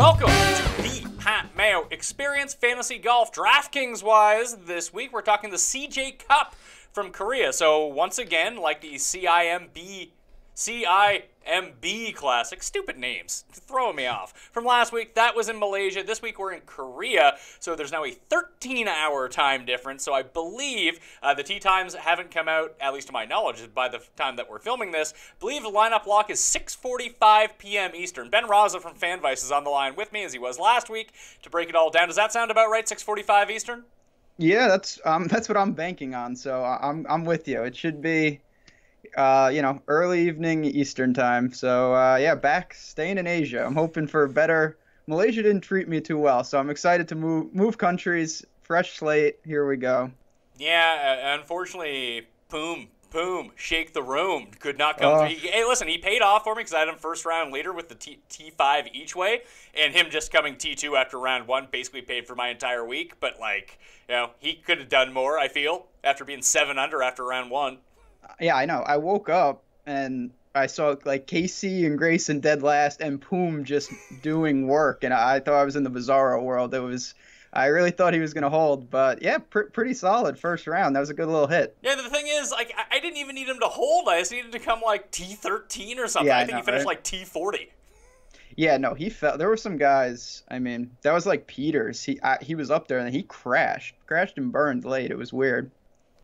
Welcome to the Pat Mayo Experience Fantasy Golf DraftKings-wise. This week we're talking the CJ Cup from Korea. So once again, like the CIMB Classic, stupid names, throwing me off. From last week, that was in Malaysia. This week we're in Korea, so there's now a 13-hour time difference. So I believe the tee times haven't come out, at least to my knowledge, by the time that we're filming this. I believe the lineup lock is 6:45 p.m. Eastern. Ben Rasa from FanVice is on the line with me, as he was last week, to break it all down. Does that sound about right, 6:45 Eastern? Yeah, that's what I'm banking on. So I'm with you. It should be early evening Eastern time. So, back staying in Asia. I'm hoping for better. Malaysia didn't treat me too well, so I'm excited to move countries. Fresh slate. Here we go. Yeah, unfortunately, Poom, shake the room. Could not come through. Hey, listen, he paid off for me because I had him first round leader with the T5 each way, and him just coming T2 after round one basically paid for my entire week. But, he could have done more, I feel, after being 7 under after round one. Yeah, I know. I woke up and I saw Casey and Grayson dead last and Poom just doing work, and I thought I was in the Bizarro world. I really thought he was going to hold, but yeah, pretty solid first round. That was a good little hit. Yeah, the thing is, I didn't even need him to hold. I just needed to come T13 or something. Yeah, I think he finished T40. Yeah, no, he fell. There were some guys. I mean, that was like Peters. He was up there and he crashed and burned late. It was weird.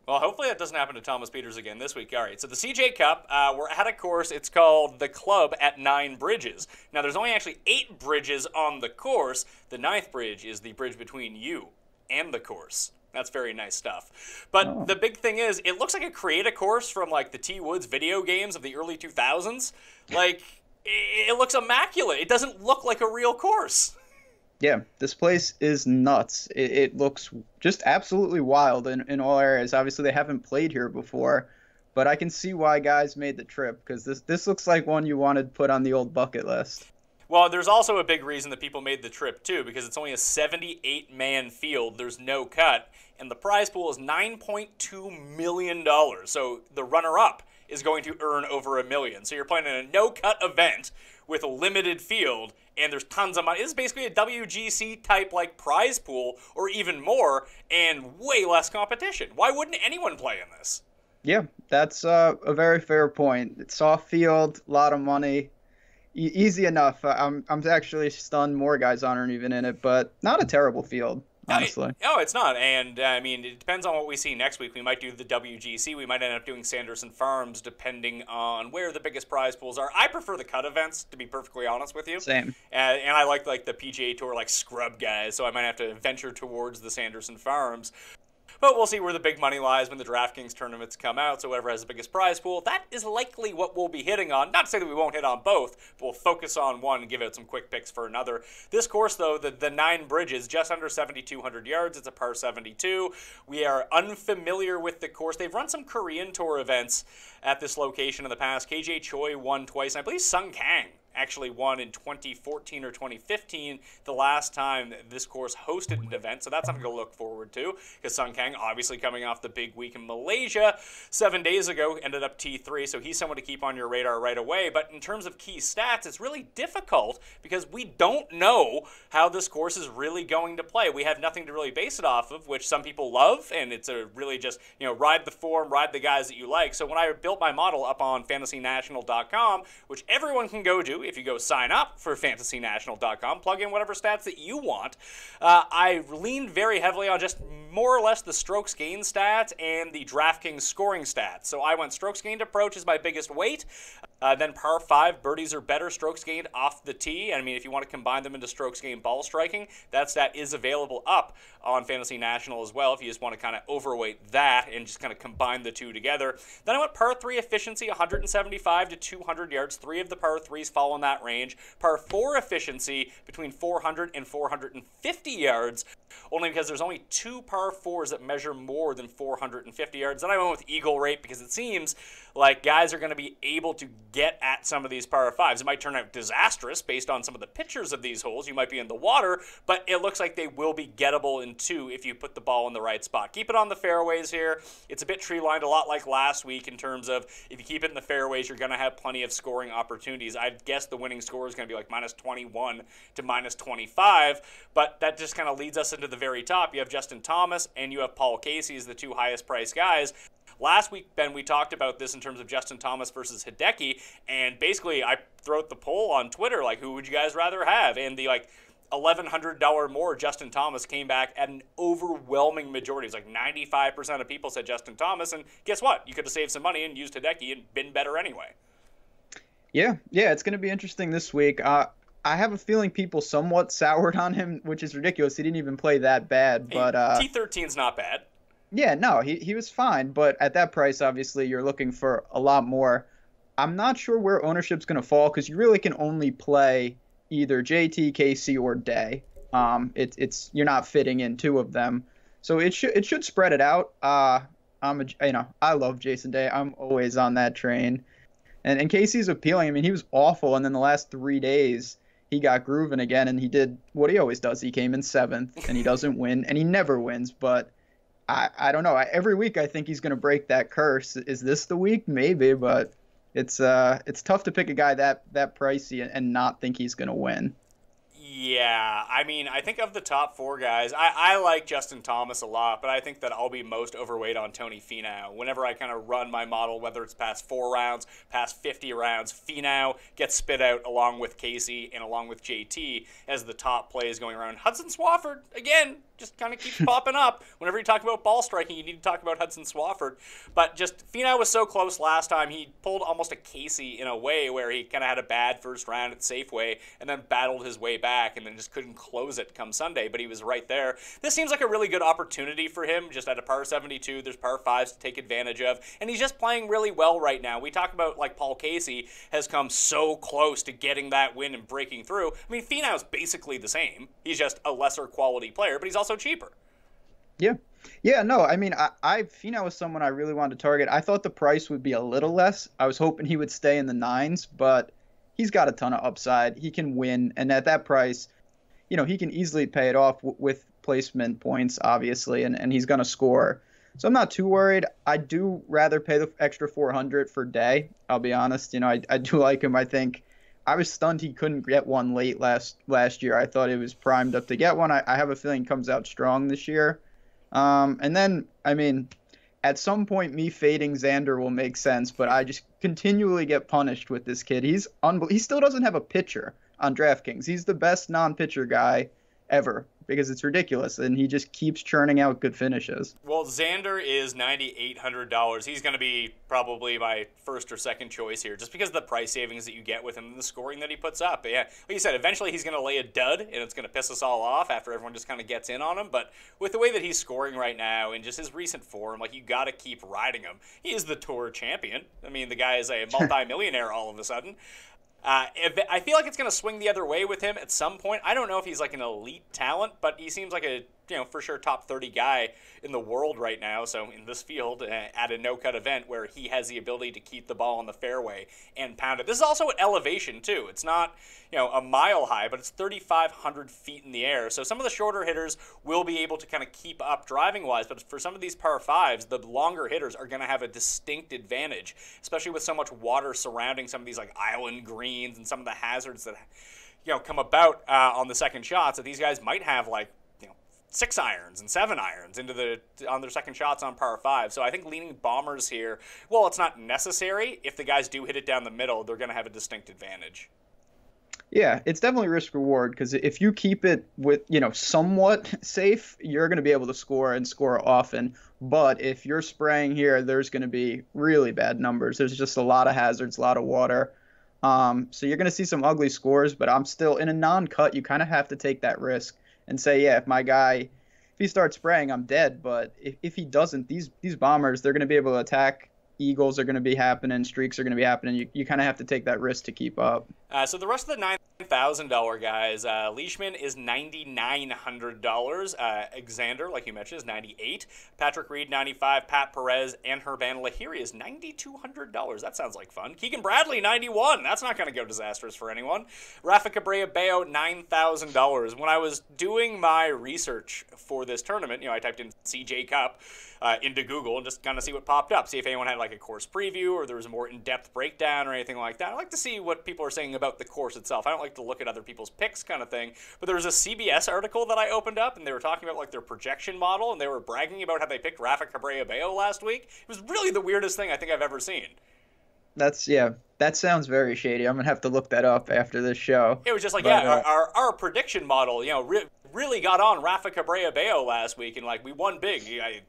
Well, hopefully that doesn't happen to Thomas Peters again this week. All right, so the CJ Cup, we're at a course. It's called The Club at 9 Bridges. Now, there's only actually 8 bridges on the course. The 9th bridge is the bridge between you and the course. That's very nice stuff. But the big thing is, it looks like a create a course from, the T. Woods video games of the early 2000s. It looks immaculate. It doesn't look like a real course. Yeah, this place is nuts. It looks just absolutely wild in all areas. Obviously, they haven't played here before, but I can see why guys made the trip, because this looks like one you wanted to put on the old bucket list. Well, there's also a big reason that people made the trip, too, because it's only a 78-man field. There's no cut, and the prize pool is $9.2 million. So the runner-up is going to earn over $1 million. So you're playing in a no-cut event with a limited field, and there's tons of money. This is basically a WGC type prize pool, or even more, and way less competition. Why wouldn't anyone play in this? Yeah, that's a very fair point. It's soft field, a lot of money, easy enough. I'm actually stunned more guys aren't even in it, but not a terrible field. Honestly. No, it's not. And, it depends on what we see next week. We might do the WGC. We might end up doing Sanderson Farms, depending on where the biggest prize pools are. I prefer the cut events, to be perfectly honest with you. Same. And I like the PGA Tour, scrub guys, so I might have to venture towards the Sanderson Farms. But we'll see where the big money lies when the DraftKings tournaments come out, so whoever has the biggest prize pool, that is likely what we'll be hitting on. Not to say that we won't hit on both, but we'll focus on one and give out some quick picks for another. This course, though, the 9 bridges, just under 7,200 yards. It's a par 72. We are unfamiliar with the course. They've run some Korean Tour events at this location in the past. KJ Choi won twice, and I believe Sung Kang actually won in 2014 or 2015, the last time this course hosted an event. So that's something to look forward to, because Sung Kang, obviously coming off the big week in Malaysia 7 days ago, ended up T3, so he's someone to keep on your radar right away. But in terms of key stats, it's really difficult because we don't know how this course is really going to play. We have nothing to really base it off of, which some people love, and it's a really just, ride the form, ride the guys that you like. So when I built my model up on fantasynational.com, which everyone can go to, if you go sign up for fantasynational.com, plug in whatever stats that you want, I leaned very heavily on just more or less the strokes gained stats and the DraftKings scoring stats. So I went strokes gained approach as my biggest weight, then par 5, birdies or better strokes gained off the tee. And if you want to combine them into strokes gained ball striking, that stat is available up on Fantasy National as well, if you just want to kind of overweight that and just kind of combine the two together. Then I went par 3 efficiency, 175 to 200 yards. 3 of the par 3s fall in that range. Par 4 efficiency between 400 and 450 yards, only because there's only 2 par 4s that measure more than 450 yards. Then I went with eagle rate because it seems like guys are going to be able to get at some of these par fives. It might turn out disastrous based on some of the pictures of these holes. You might be in the water, but it looks like they will be gettable in 2 if you put the ball in the right spot. Keep it on the fairways here. It's a bit tree lined, a lot like last week in terms of if you keep it in the fairways, you're going to have plenty of scoring opportunities. I'd guess the winning score is going to be like minus 21 to minus 25, but that just kind of leads us into the very top. You have Justin Thomas and you have Paul Casey as the 2 highest priced guys. Last week, Ben, we talked about this in terms of Justin Thomas versus Hideki, and basically I threw out the poll on Twitter, like, who would you guys rather have? And the, like, $1,100 more Justin Thomas came back at an overwhelming majority. It was like 95% of people said Justin Thomas, and guess what? You could have saved some money and used Hideki and been better anyway. Yeah, it's going to be interesting this week. I have a feeling people somewhat soured on him, which is ridiculous. He didn't even play that bad, but T13's not bad. Yeah, no, he was fine, but at that price, obviously, you're looking for a lot more. I'm not sure where ownership's going to fall because you really can only play either JT, Casey, or Day. You're not fitting in 2 of them, so it should spread it out. I love Jason Day. I'm always on that train, and Casey's appealing. I mean, he was awful, and then the last 3 days he got grooving again, and he did what he always does. He came in 7th, and he doesn't win, and he never wins, but. I don't know. Every week I think he's going to break that curse. Is this the week? Maybe, but it's tough to pick a guy that pricey and not think he's going to win. Yeah, I mean, I think of the top 4 guys, I like Justin Thomas a lot, but I think that I'll be most overweight on Tony Finau. Whenever I kind of run my model, whether it's past 4 rounds, past 50 rounds, Finau gets spit out along with Casey and along with JT as the top plays going around. Hudson Swafford, again, just kind of keeps popping up. Whenever you talk about ball striking, you need to talk about Hudson Swafford. But just Finau was so close last time. He pulled almost a Casey in a way where he kind of had a bad first round at Safeway and then battled his way back and then just couldn't close it come Sunday, but he was right there. This seems like a really good opportunity for him just at a par 72. There's par 5s to take advantage of, and he's just playing really well right now. We talk about like Paul Casey has come so close to getting that win and breaking through. I mean, Finau's basically the same. He's just a lesser quality player, but he's also cheaper. Yeah, no, I mean, Finau was someone I really wanted to target. I thought the price would be a little less. I was hoping he would stay in the 9s, but he's got a ton of upside. He can win, and at that price, he can easily pay it off with placement points, obviously, and he's going to score. So I'm not too worried. I do rather pay the extra $400 for Day. I'll be honest. I do like him. I think I was stunned he couldn't get one late last year. I thought he was primed up to get one. I have a feeling he comes out strong this year. And then, I mean, at some point, me fading Xander will make sense, but I just continually get punished with this kid. He still doesn't have a pitcher on DraftKings. He's the best non-pitcher guy ever because it's ridiculous, and he just keeps churning out good finishes. Well, Xander is $9,800. He's going to be probably my first or second choice here, just because of the price savings that you get with him and the scoring that he puts up. But yeah, like you said, eventually he's going to lay a dud, and it's going to piss us all off after everyone just kind of gets in on him. But with the way that he's scoring right now and just his recent form, like, you got to keep riding him. He is the tour champion. I mean, the guy is a multi-millionaire all of a sudden. I feel like it's going to swing the other way with him at some point. I don't know if he's like an elite talent, but he seems like a, for sure top 30 guy in the world right now. So in this field, at a no-cut event where he has the ability to keep the ball on the fairway and pound it. This is also at elevation too. It's not, a mile high, but it's 3,500 feet in the air. So some of the shorter hitters will be able to kind of keep up driving-wise, but for some of these par 5s, the longer hitters are going to have a distinct advantage, especially with so much water surrounding some of these like island greens and some of the hazards that come about on the second shots, that these guys might have like 6 irons and 7 irons on their second shots on par 5. So I think leaning bombers here, well, it's not necessary. If the guys do hit it down the middle, they're going to have a distinct advantage. Yeah, it's definitely risk reward because if you keep it with, somewhat safe, you're going to be able to score and score often. But if you're spraying here, there's going to be really bad numbers. There's just a lot of hazards, a lot of water. So you're going to see some ugly scores, but I'm still in a non-cut. You kind of have to take that risk and say, yeah, if he starts spraying, I'm dead. But if he doesn't, these bombers, they're going to be able to attack. Eagles are going to be happening. Streaks are going to be happening. You kind of have to take that risk to keep up. So the rest of the $9,000 guys, Leishman is $9,900. Xander, like you mentioned, is $98. Patrick Reed, $95. Pat Perez and Herban Lahiri is $9,200. That sounds like fun. Keegan Bradley, $91. That's not going to go disastrous for anyone. Rafa Cabrera-Bello, $9,000. When I was doing my research for this tournament, I typed in CJ Cup into Google and just kind of see what popped up, see if anyone had like a course preview or there was a more in-depth breakdown or anything like that. I like to see what people are saying about the course itself. I don't like to look at other people's picks kind of thing, but there was a CBS article that I opened up and they were talking about like their projection model and they were bragging about how they picked Rafa Cabrera-Bello last week. It was really the weirdest thing I think I've ever seen. That sounds very shady. I'm gonna have to look that up after this show. It was just like, our prediction model, really got on Rafa Cabrera-Bello last week, and like we won big.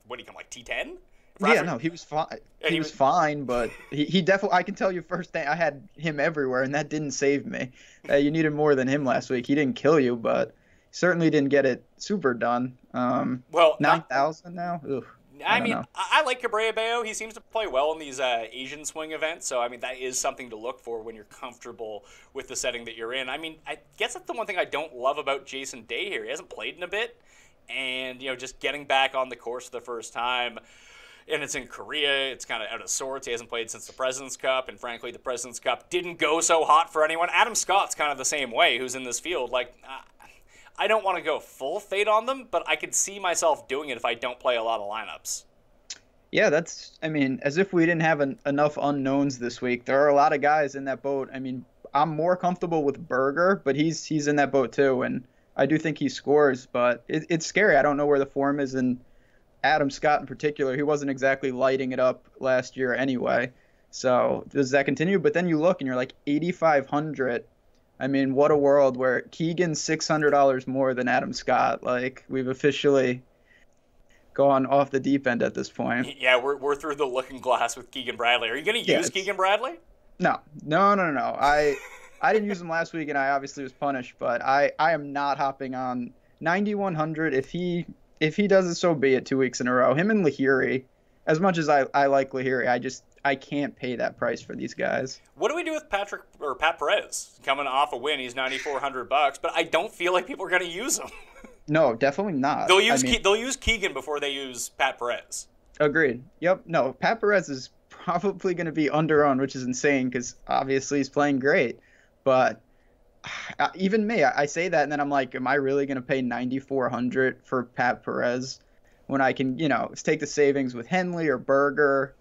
What do you come like T10? Yeah, no, he was fine. He was fine, but he definitely. I can tell you first thing, I had him everywhere, and that didn't save me. You needed more than him last week. He didn't kill you, but certainly didn't get it super done. Well, 9,000 now. Ugh. I like Cabrera-Bello. He seems to play well in these Asian swing events, so that is something to look for when you're comfortable with the setting that you're in. I guess that's the one thing I don't love about Jason Day here. He hasn't played in a bit, and just getting back on the course for the first time, and it's in Korea. It's kind of out of sorts. He hasn't played since the President's Cup, and frankly, the President's Cup didn't go so hot for anyone. Adam Scott's kind of the same way, who's in this field. I don't want to go full fade on them, but I could see myself doing it if I don't play a lot of lineups. Yeah, as if we didn't have enough unknowns this week. There are a lot of guys in that boat. I'm more comfortable with Berger, but he's in that boat too, and I do think he scores, but it's scary. I don't know where the form is in Adam Scott in particular. He wasn't exactly lighting it up last year anyway. So does that continue? But then you look and you're like 8,500. What a world where Keegan's $600 more than Adam Scott. Like, we've officially gone off the deep end at this point. Yeah, we're through the looking glass with Keegan Bradley. Are you going to use Keegan Bradley? No. I didn't use him last week, and I obviously was punished, but I am not hopping on 9,100. If he does it, so be it 2 weeks in a row. Him and Lahiri, as much as I like Lahiri, I can't pay that price for these guys. What do we do with Pat Perez? Coming off a win, he's $9,400, but I don't feel like people are going to use him. No, definitely not. They'll use Keegan before they use Pat Perez. Agreed. Yep. No, Pat Perez is probably going to be underowned, which is insane because obviously he's playing great. But even me, I say that and then I'm like, am I really going to pay $9,400 for Pat Perez when I can, take the savings with Henley or Berger?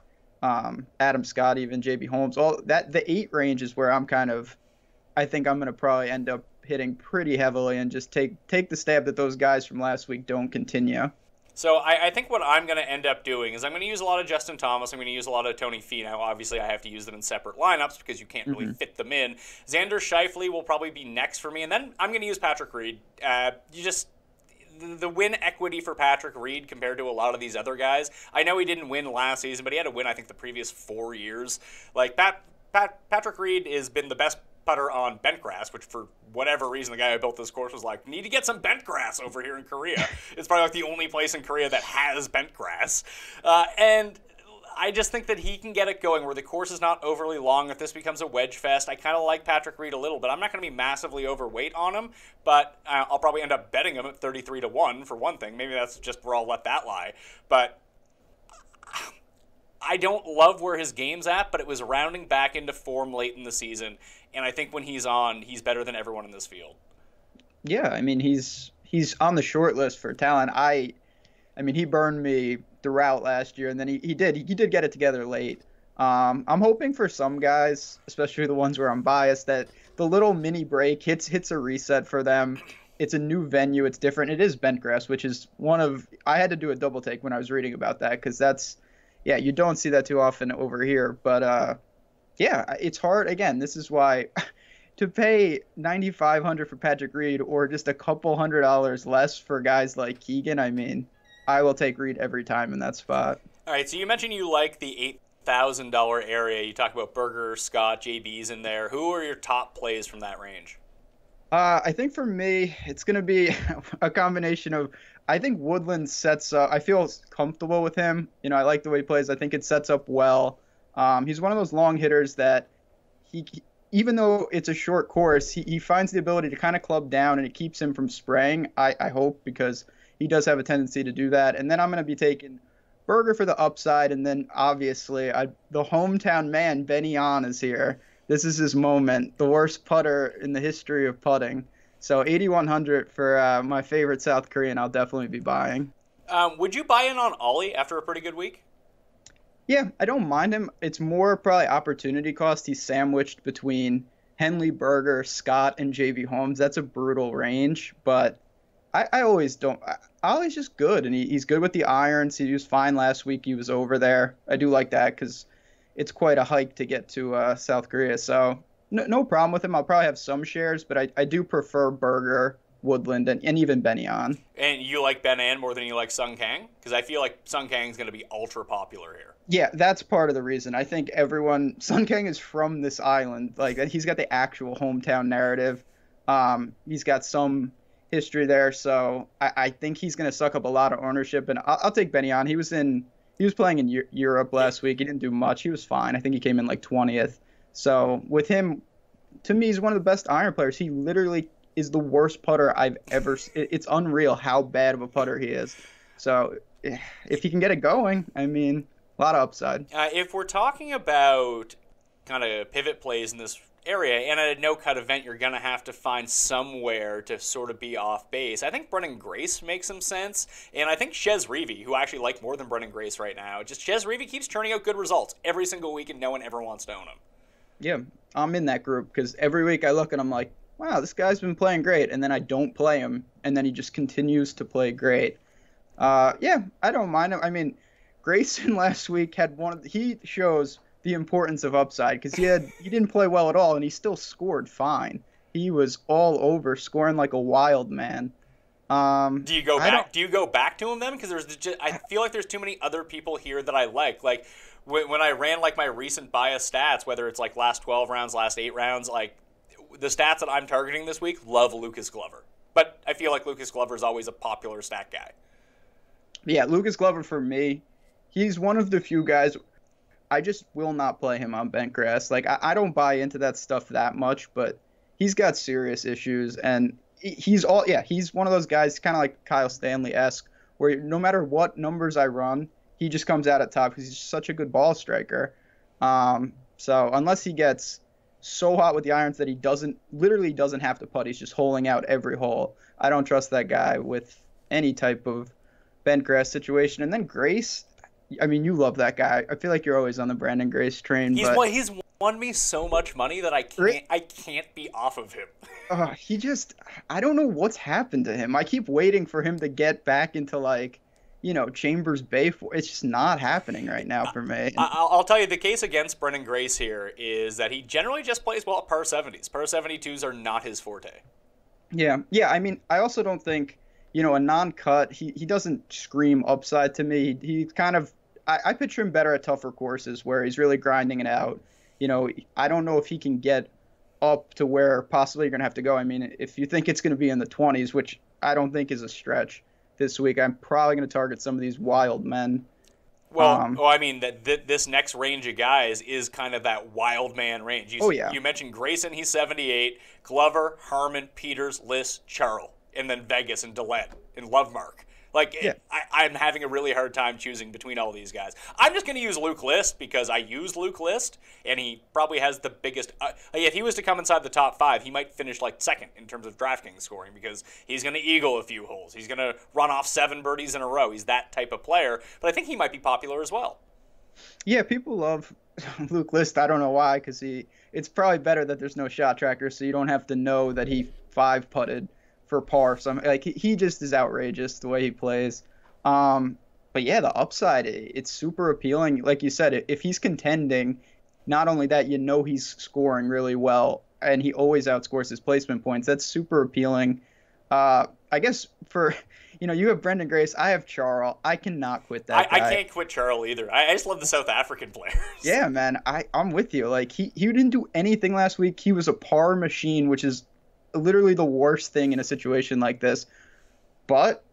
Adam Scott, even JB Holmes, all that the 8 range is where I think I'm going to probably end up hitting pretty heavily and just take the stab that those guys from last week don't continue. So I think what I'm going to end up doing is I'm going to use a lot of Justin Thomas. I'm going to use a lot of Tony Finau. Obviously, I have to use them in separate lineups because you can't really fit them in. Xander Schauffele will probably be next for me, and then I'm going to use Patrick Reed. The win equity for Patrick Reed compared to a lot of these other guys. I know he didn't win last season, but he had to win, I think, the previous 4 years. Like, Patrick Reed has been the best putter on bent grass, which for whatever reason the guy who built this course was like, need to get some bent grass over here in Korea. It's probably like the only place in Korea that has bent grass. And I just think that he can get it going where the course is not overly long. If this becomes a wedge fest, I kind of like Patrick Reed a little, but I'm not going to be massively overweight on him. But I'll probably end up betting him at 33-1 for one thing. Maybe that's just where I'll let that lie. But I don't love where his game's at, but it was rounding back into form late in the season. And I think when he's on, he's better than everyone in this field. Yeah, he's on the short list for talent. He burned me throughout last year, and then he did get it together late. I'm hoping for some guys, especially the ones where I'm biased, that the little mini break hits a reset for them. It's a new venue. It's different. It is bent grass, which is I had to do a double take when I was reading about that because you don't see that too often over here. But it's hard. Again, this is why to pay $9,500 for Patrick Reed or just a couple $100 less for guys like Keegan, I will take Reed every time in that spot. All right, so you mentioned you like the $8,000 area. You talk about Berger, Scott, JB's in there. Who are your top plays from that range? I think for me, it's going to be a combination of, I think Woodland sets up, I feel comfortable with him. I like the way he plays. I think it sets up well. He's one of those long hitters that even though it's a short course, he finds the ability to kind of club down, and it keeps him from spraying, I hope, because he does have a tendency to do that. And then I'm going to be taking Berger for the upside, and then obviously the hometown man, Ben An, is here. This is his moment, the worst putter in the history of putting. So 8,100 for my favorite South Korean, I'll definitely be buying. Would you buy in on Ollie after a pretty good week? Yeah, I don't mind him. It's more probably opportunity cost. He's sandwiched between Henley, Berger, Scott, and JV Holmes. That's a brutal range, but I always don't. Ollie's just good, and he's good with the irons. He was fine last week. He was over there. I do like that because it's quite a hike to get to South Korea. So no problem with him. I'll probably have some shares, but I do prefer Berger, Woodland, and even Ben An. And you like Ben An more than you like Sung Kang? Because I feel like Sung Kang's going to be ultra popular here. Yeah, that's part of the reason. I think Sung Kang is from this island. Like, he's got the actual hometown narrative. He's got some history there, so I think he's going to suck up a lot of ownership. And I'll take Ben An. He was playing in Europe last week. He didn't do much. He was fine. I think he came in like 20th. So with him, to me, he's one of the best iron players. He literally is the worst putter I've ever seen. It's unreal how bad of a putter he is. So if he can get it going, I mean, a lot of upside. If we're talking about kind of pivot plays in this area, and at a no-cut event, you're going to have to find somewhere to sort of be off base. I think Brendan Grace makes some sense, and I think Chez Reavie, who I actually like more than Brendan Grace right now, just Chez Reavie keeps turning out good results every single week, and no one ever wants to own him. Yeah, I'm in that group because every week I look and I'm like, wow, this guy's been playing great, and then I don't play him, and then he just continues to play great. Yeah, I don't mind him. I mean, Grayson last week had he shows the importance of upside because he didn't play well at all, and he still scored fine. He was all over, scoring like a wild man. Do you go back? Do you go back to him then? Because I feel like there's too many other people here that I like. Like when I ran like my recent bias stats, whether it's like last 12 rounds, last 8 rounds, like the stats that I'm targeting this week, love Lucas Glover. But I feel like Lucas Glover is always a popular stat guy. Yeah, Lucas Glover for me, he's one of the few guys. I just will not play him on bent grass. Like I don't buy into that stuff that much, but he's got serious issues, and he's one of those guys, kind of like Kyle Stanley-esque, where no matter what numbers I run, he just comes out at top because he's such a good ball striker. So unless he gets so hot with the irons that he literally doesn't have to putt, he's just holing out every hole, I don't trust that guy with any type of bent grass situation. And then Grace, I mean, you love that guy. I feel like you're always on the Brandon Grace train. He's won me so much money that I can't be off of him. I don't know what's happened to him. I keep waiting for him to get back into like, Chambers Bay. It's just not happening right now for me. I'll tell you, the case against Brendan Grace here is that he generally just plays well at par 70s. Par 72s are not his forte. Yeah. I mean, I also don't think, a non-cut, he doesn't scream upside to me. He kind of, I picture him better at tougher courses where he's really grinding it out. I don't know if he can get up to where possibly you're going to have to go. I mean, if you think it's going to be in the 20s, which I don't think is a stretch this week, I'm probably going to target some of these wild men. Well, I mean, this next range of guys is kind of that wild man range. You mentioned Grayson, he's 78, Glover, Harmon, Peters, Liss, Charles, and then Vegas and Dillette and Lovemark. I'm having a really hard time choosing between all these guys. I'm just going to use Luke List because I use Luke List, and he probably has the biggest. If he was to come inside the top 5, he might finish like second in terms of DraftKings scoring because he's going to eagle a few holes. He's going to run off 7 birdies in a row. He's that type of player, but I think he might be popular as well. Yeah, people love Luke List. I don't know why, because it's probably better that there's no shot tracker, so you don't have to know that he 5-putted for par. So he just is outrageous the way he plays. But yeah, the upside, it's super appealing. Like you said, if he's contending, not only that, he's scoring really well, and he always outscores his placement points. That's super appealing. I guess for, you have Brendan Grace, I have Charles. I cannot quit that guy. I can't quit Charles either. I just love the South African players. Yeah, man, I'm with you. Like he didn't do anything last week. He was a par machine, which is literally the worst thing in a situation like this. But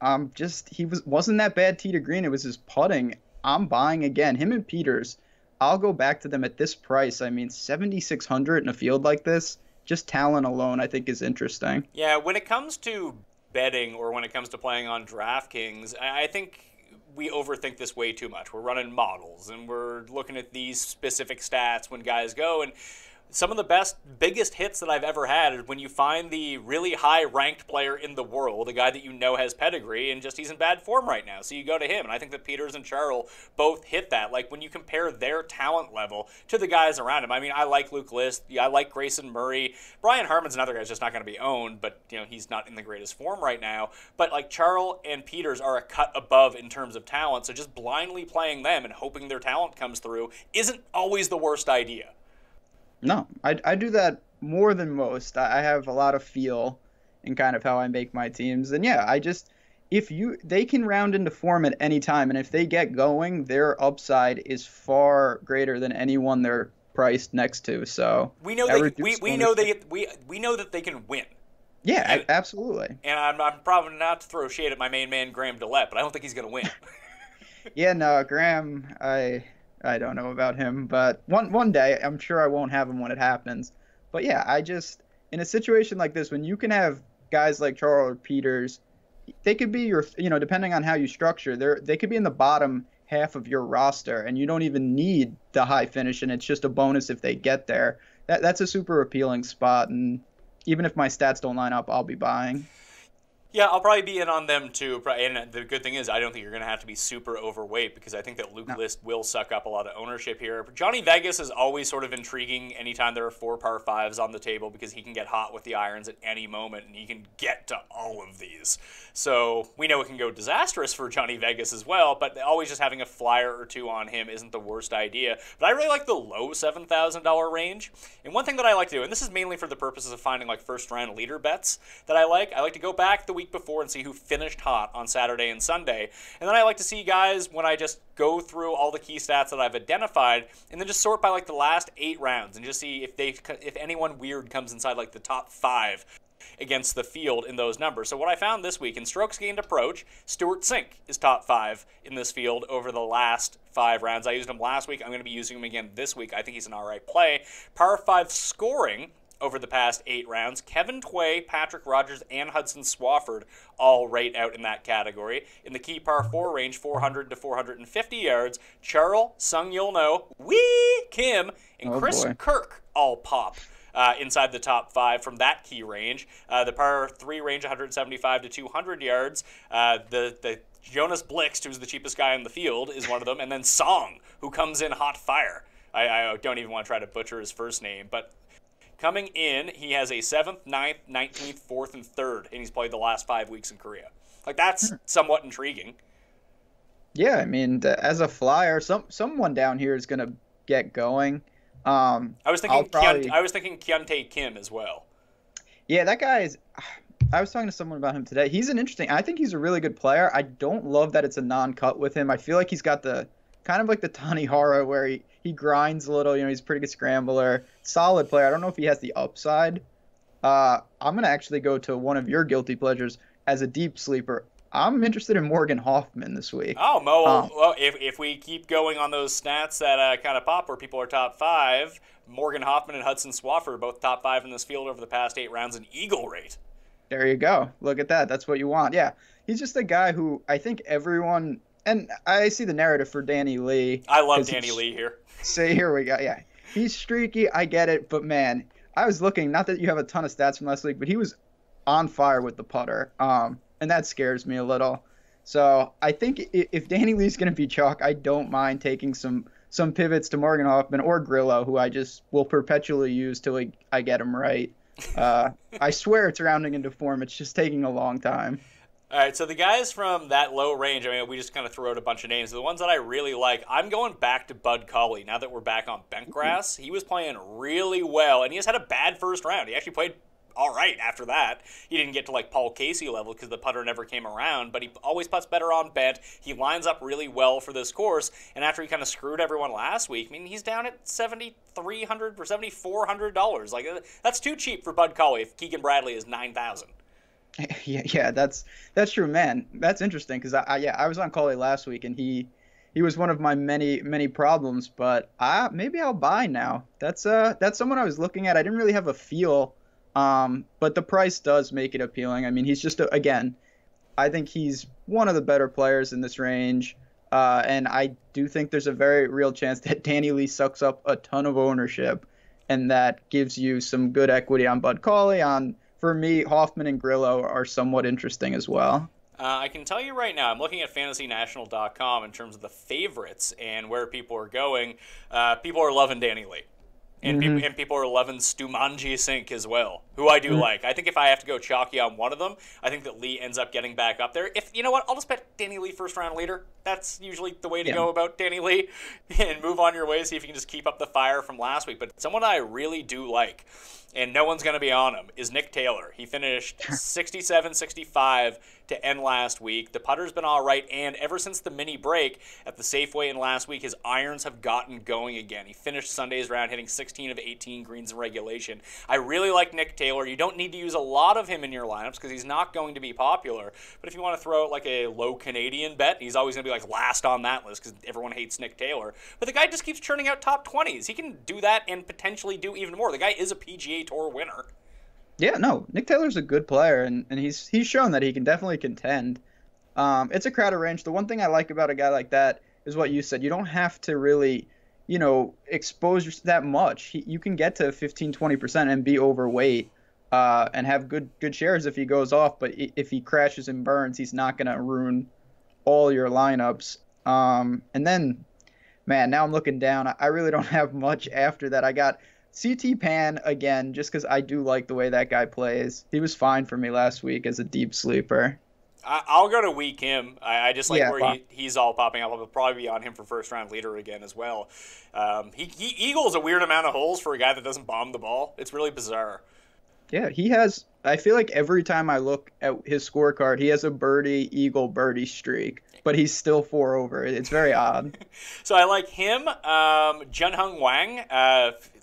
he wasn't that bad tee to green. It was his putting. I'm buying again. Him and Peters, I'll go back to them at this price. I mean, 7,600 in a field like this, just talent alone, I think is interesting. Yeah, when it comes to betting or when it comes to playing on DraftKings, I think we overthink this way too much. We're running models and we're looking at these specific stats when guys go, and some of the biggest hits that I've ever had is when you find the really high-ranked player in the world, a guy that you know has pedigree, and just he's in bad form right now. So you go to him, and I think that Peters and Charles both hit that. Like, when you compare their talent level to the guys around him, I mean, I like Luke List, I like Grayson Murray. Brian Harmon's another guy who's just not going to be owned, but, he's not in the greatest form right now. But, like, Charles and Peters are a cut above in terms of talent, so just blindly playing them and hoping their talent comes through isn't always the worst idea. No, I do that more than most. I have a lot of feel in kind of how I make my teams. And yeah, they can round into form at any time. And if they get going, their upside is far greater than anyone they're priced next to. So we know we know that they can win. Yeah, absolutely. And I'm probably not to throw shade at my main man, Graham Dillette, but I don't think he's going to win. Yeah, no, Graham, I don't know about him, but one day I'm sure I won't have him when it happens. But yeah, in a situation like this, when you can have guys like Charles or Peters, they could be your, depending on how you structure, they could be in the bottom half of your roster, and you don't even need the high finish, and it's just a bonus if they get there. That's a super appealing spot, and even if my stats don't line up, I'll be buying. Yeah, I'll probably be in on them too. And the good thing is I don't think you're going to have to be super overweight because I think that Luke List will suck up a lot of ownership here. Johnny Vegas is always sort of intriguing anytime there are 4 par 5s on the table because he can get hot with the irons at any moment and he can get to all of these. So we know it can go disastrous for Johnny Vegas as well, but always just having a flyer or two on him isn't the worst idea. But I really like the low $7,000 range. And one thing that I like to do, and this is mainly for the purposes of finding like first round leader bets that I like to go back the week before and see who finished hot on Saturday and Sunday. And then I like to see guys when I just go through all the key stats that I've identified and then just sort by like the last 8 rounds and just see if anyone weird comes inside like the top 5 against the field in those numbers. So what I found this week in strokes gained approach, Stuart Sink is top 5 in this field over the last 5 rounds. I used him last week. I'm going to be using him again this week. I think he's an all right play. Par 5 scoring over the past 8 rounds, Kevin Tway, Patrick Rogers, and Hudson Swafford all right out in that category. In the key par 4 range, 400 to 450 yards, Charles, Sung Yul No, Wee Kim, and Chris Kirk all pop inside the top 5 from that key range. The par 3 range, 175 to 200 yards. The Jonas Blixt, who's the cheapest guy in the field, is one of them. And then Song, who comes in hot fire. I don't even want to try to butcher his first name, but coming in, he has a 7th, 9th, 19th, 4th, and 3rd, and he's played the last 5 weeks in Korea. Like, that's somewhat intriguing. Yeah, I mean, as a flyer, someone down here is going to get going. I was thinking Kyuntae Kim as well. Yeah, that guy is... I was talking to someone about him today. I think he's a really good player. I don't love that it's a non-cut with him. I feel like he's got the... kind of like the Tanihara where he grinds a little, he's a pretty good scrambler, solid player. I don't know if he has the upside. I'm going to actually go to one of your guilty pleasures as a deep sleeper. I'm interested in Morgan Hoffmann this week. Oh, Mo, well, if we keep going on those stats that kind of pop where people are top 5, Morgan Hoffmann and Hudson Swafford are both top 5 in this field over the past 8 rounds in eagle rate. There you go. Look at that. That's what you want. Yeah, he's just a guy who I think everyone... And I see the narrative for Danny Lee. I love Danny Lee here. See, here we go. Yeah, he's streaky. I get it. But, man, I was looking, not that you have a ton of stats from last week, but he was on fire with the putter. And that scares me a little. So I think if Danny Lee's going to be chalk, I don't mind taking some pivots to Morgan Hoffmann or Grillo, who I just will perpetually use till I get him right. I swear it's rounding into form. It's just taking a long time. All right, so the guys from that low range, I mean, we just kind of threw out a bunch of names. The ones that I really like, I'm going back to Bud Cauley now that we're back on bent grass. He was playing really well, and he has had a bad first round. He actually played all right after that. He didn't get to, like, Paul Casey level because the putter never came around, but he always putts better on bent. He lines up really well for this course, and after he kind of screwed everyone last week, I mean, he's down at $7,300 or $7,400. Like, that's too cheap for Bud Cauley if Keegan Bradley is $9,000. Yeah, that's true, man. That's interesting because I was on Cauley last week and he he was one of my many problems, but maybe I'll buy now. That's someone I was looking at. I didn't really have a feel, but the price does make it appealing. I mean, he's just again, I think he's one of the better players in this range, and I do think there's a very real chance that Danny Lee sucks up a ton of ownership, and that gives you some good equity on Bud Cauley. For me, Hoffmann and Grillo are somewhat interesting as well. I can tell you right now, I'm looking at fantasynational.com in terms of the favorites and where people are going. People are loving Danny Lee. And, people are loving Stumanji Sink as well, who I do like. I think if I have to go chalky on one of them, I think that Lee ends up getting back up there. If you know what, I'll just bet Danny Lee first-round leader. That's usually the way to go about Danny Lee. And move on your way, see if you can just keep up the fire from last week. But someone I really do like, and no one's going to be on him, is Nick Taylor. He finished 67-65 to end last week. The putter's been all right, and ever since the mini break at the Safeway in last week, his irons have gotten going again. He finished Sunday's round hitting 16 of 18 greens in regulation. I really like Nick Taylor. You don't need to use a lot of him in your lineups because he's not going to be popular. But if you want to throw out like a low Canadian bet, he's always going to be like last on that list because everyone hates Nick Taylor. But the guy just keeps churning out top 20s. He can do that and potentially do even more. The guy is a PGA Tour winner. Yeah, no, Nick Taylor's a good player, and he's shown that he can definitely contend. It's a crowded range. The one thing I like about a guy like that is what you said. You don't have to really, expose yourself that much. You can get to 15-20% and be overweight and have good shares if he goes off. But if he crashes and burns, he's not going to ruin all your lineups. And then, man, now I'm looking down. I really don't have much after that. I got CT Pan again, just because I do like the way that guy plays. He was fine for me last week as a deep sleeper. I'll go to weak him. I just like where he's all popping up. I'll probably be on him for first-round leader again as well. He eagles a weird amount of holes for a guy that doesn't bomb the ball. It's really bizarre. Yeah, he has. I feel like every time I look at his scorecard, he has a birdie streak, but he's still 4 over. It's very odd. So I like him. Jun-Hyung Wang.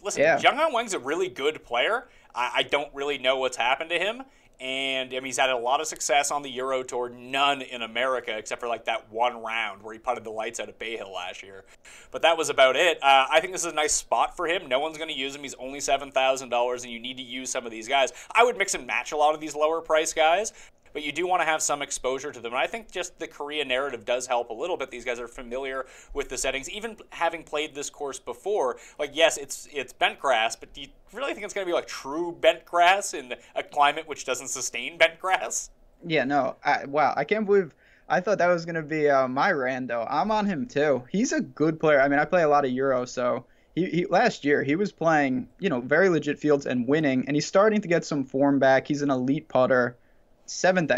Jun-Hyung Wang's a really good player. I don't really know what's happened to him. And he's had a lot of success on the Euro Tour, none in America, except for like that one round where he putted the lights out at Bay Hill last year. But that was about it. I think this is a nice spot for him. No one's going to use him. He's only $7,000, and you need to use some of these guys. I would mix and match a lot of these lower price guys, but you do want to have some exposure to them. And I think just the Korea narrative does help a little bit. These guys are familiar with the settings, even having played this course before. Like, yes, it's bent grass, but do you really think it's going to be like true bent grass in a climate which doesn't sustain bent grass? Yeah, no. Wow, I can't believe I thought that was going to be my rando. I'm on him too. He's a good player. I mean, I play a lot of Euro, so he last year he was playing, very legit fields and winning, and he's starting to get some form back. He's an elite putter.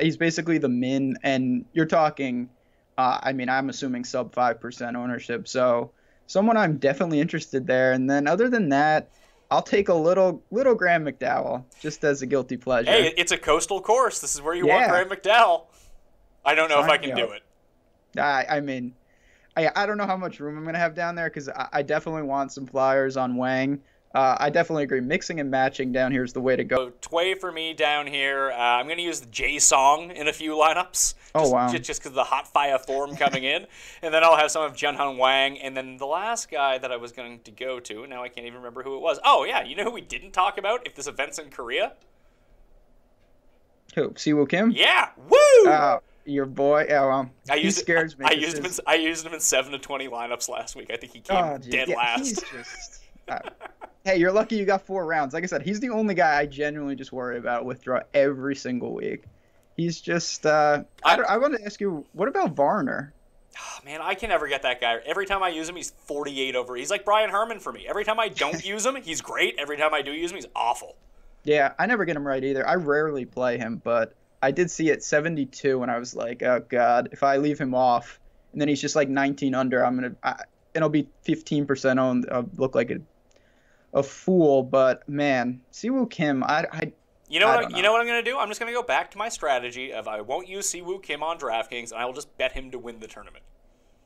He's basically the min, and you're talking, I'm assuming sub 5% ownership. So someone I'm definitely interested there. And then other than that, I'll take a little Graham McDowell just as a guilty pleasure. Hey, it's a coastal course. This is where you want Graham McDowell. I don't know if I can do it. I don't know how much room I'm going to have down there because I definitely want some flyers on Wang. I definitely agree. Mixing and matching down here is the way to go. So, Tway for me down here. I'm going to use the J Song in a few lineups. Wow. Just because of the hot fire form coming in. And then I'll have some of Jun-Hyung Wang. And then the last guy that I was going to go to, now I can't even remember who it was. Oh, yeah. You know who we didn't talk about if this event's in Korea? Who? Siwoo Kim? Yeah. Woo! Your boy. He scares me. I used him in 7 to 20 lineups last week. I think he came dead last. He's just... Hey, you're lucky you got 4 rounds. Like I said, he's the only guy I genuinely just worry about withdraw every single week. He's just, I want to ask you, what about Varner? Oh, man, I can never get that guy. Every time I use him, he's 48 over. He's like Brian Herman for me. Every time I don't use him, he's great. Every time I do use him, he's awful. Yeah, I never get him right either. I rarely play him, but I did see it 72, and I was like, oh, God, if I leave him off, and then he's just like 19 under, it'll be 15% owned. I'll look like a fool, but man, Siwoo Kim, You know what I'm going to do? I'm just going to go back to my strategy of I won't use Siwoo Kim on DraftKings, and I will just bet him to win the tournament.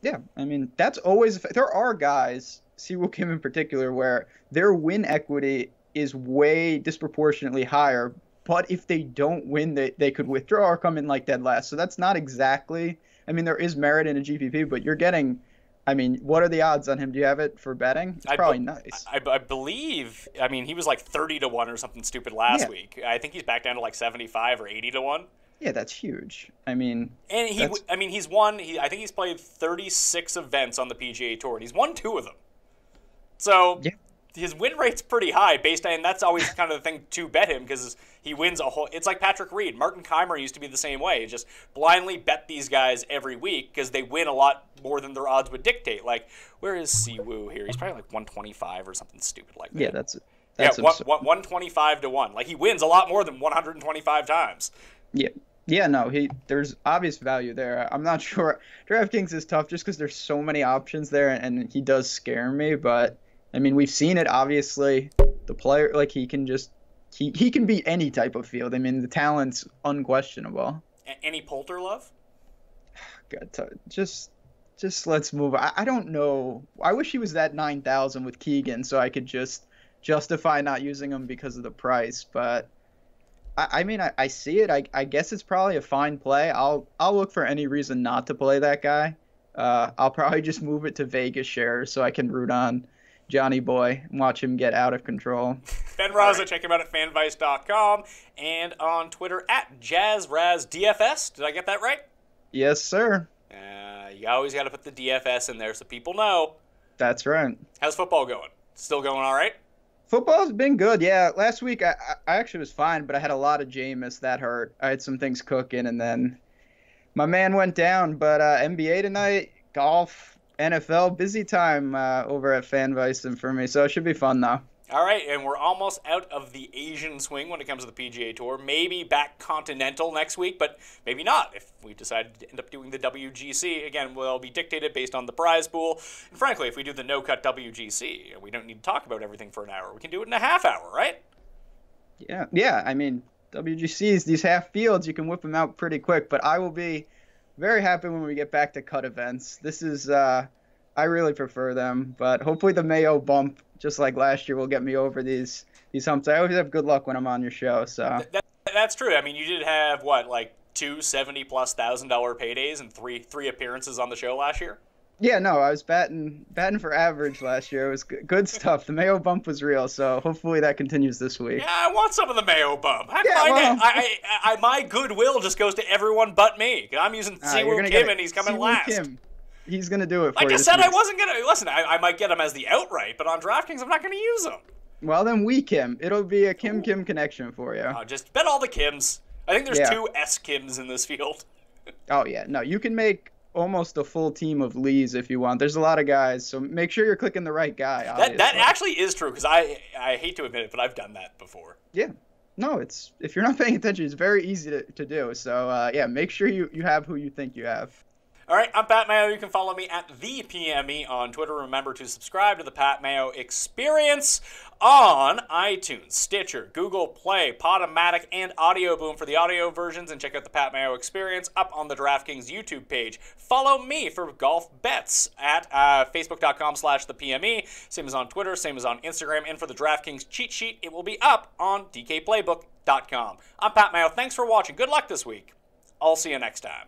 Yeah, I mean, that's always... There are guys, Siwoo Kim in particular, where their win equity is way disproportionately higher, but if they don't win, they could withdraw or come in like dead last. So that's not exactly... I mean, there is merit in a GPP, but you're getting I mean, what are the odds on him? Do you have it for betting? It's probably nice. I believe. I mean, he was like 30-1 or something stupid last week. I think he's back down to like 75 or 80-1. Yeah, that's huge. I mean, and he's won. I think he's played 36 events on the PGA Tour, and he's won 2 of them. So his win rate's pretty high. And that's always kind of the thing to bet him, because he wins a whole. It's like Patrick Reed, Martin Keimer used to be the same way. Just blindly bet these guys every week because they win a lot more than their odds would dictate. Like, where is Siwoo here? He's probably like 125 or something stupid like that. Yeah, that's 125 to 1. Like, he wins a lot more than 125 times. Yeah. Yeah, no, there's obvious value there. I'm not sure. DraftKings is tough just because there's so many options there, and he does scare me. But I mean, we've seen it. Obviously, the player, like, he can beat any type of field. I mean, the talent's unquestionable. Any Poulter love? God, just let's move. I don't know. I wish he was that 9,000 with Keegan, so I could just justify not using him because of the price. But I mean, I see it. I guess it's probably a fine play. I'll look for any reason not to play that guy. I'll probably just move it to Vegas shares so I can root on Johnny Boy and watch him get out of control. Ben Rasa, check him out at fanvice.com and on Twitter at JazzRazDFS. Did I get that right? Yes, sir. You always got to put the DFS in there so people know. That's right. How's football going? Still going all right? Football's been good, yeah. Last week I actually was fine, but I had a lot of Jameis that hurt. I had some things cooking, and then my man went down. But NBA tonight, golf, NFL, busy time over at FanVice and for me, so it should be fun though. All right, and we're almost out of the Asian swing when it comes to the PGA Tour. Maybe back continental next week, but maybe not if we decide to end up doing the WGC. Again, will be dictated based on the prize pool. And frankly, if we do the no-cut WGC, we don't need to talk about everything for an hour. We can do it in a half hour, right? Yeah. I mean, WGCs, these half fields, you can whip them out pretty quick, but I will be very happy when we get back to cut events. This is, I really prefer them, but hopefully the Mayo bump, just like last year, will get me over these humps. I always have good luck when I'm on your show. So that's true. I mean, you did have like 2 $70,000+ paydays and three appearances on the show last year. Yeah, no, I was batting for average last year. It was good stuff. The Mayo bump was real, so hopefully that continues this week. Yeah, I want some of the Mayo bump. My goodwill just goes to everyone but me. I'm using Siwoo Kim, and he's coming last. Kim. He's going to do it for you. Like I said, I wasn't going to. Listen, I might get him as the outright, but on DraftKings, I'm not going to use him. Well, then Kim. It'll be a Kim connection for you. Just bet all the Kims. I think there's 2 S Kims in this field. Oh, yeah. No, you can make almost a full team of Lees if you want. There's a lot of guys, so make sure you're clicking the right guy. That actually is true, because I hate to admit it, but I've done that before. Yeah. No, if you're not paying attention, it's very easy to do. So, make sure you have who you think you have. All right, I'm Pat Mayo. You can follow me at the PME on Twitter. Remember to subscribe to the Pat Mayo Experience on iTunes, Stitcher, Google Play, Podomatic, and Audio Boom for the audio versions. And check out the Pat Mayo Experience up on the DraftKings YouTube page. Follow me for golf bets at Facebook.com/thepme. Same as on Twitter, same as on Instagram. And for the DraftKings cheat sheet, it will be up on DKPlaybook.com. I'm Pat Mayo. Thanks for watching. Good luck this week. I'll see you next time.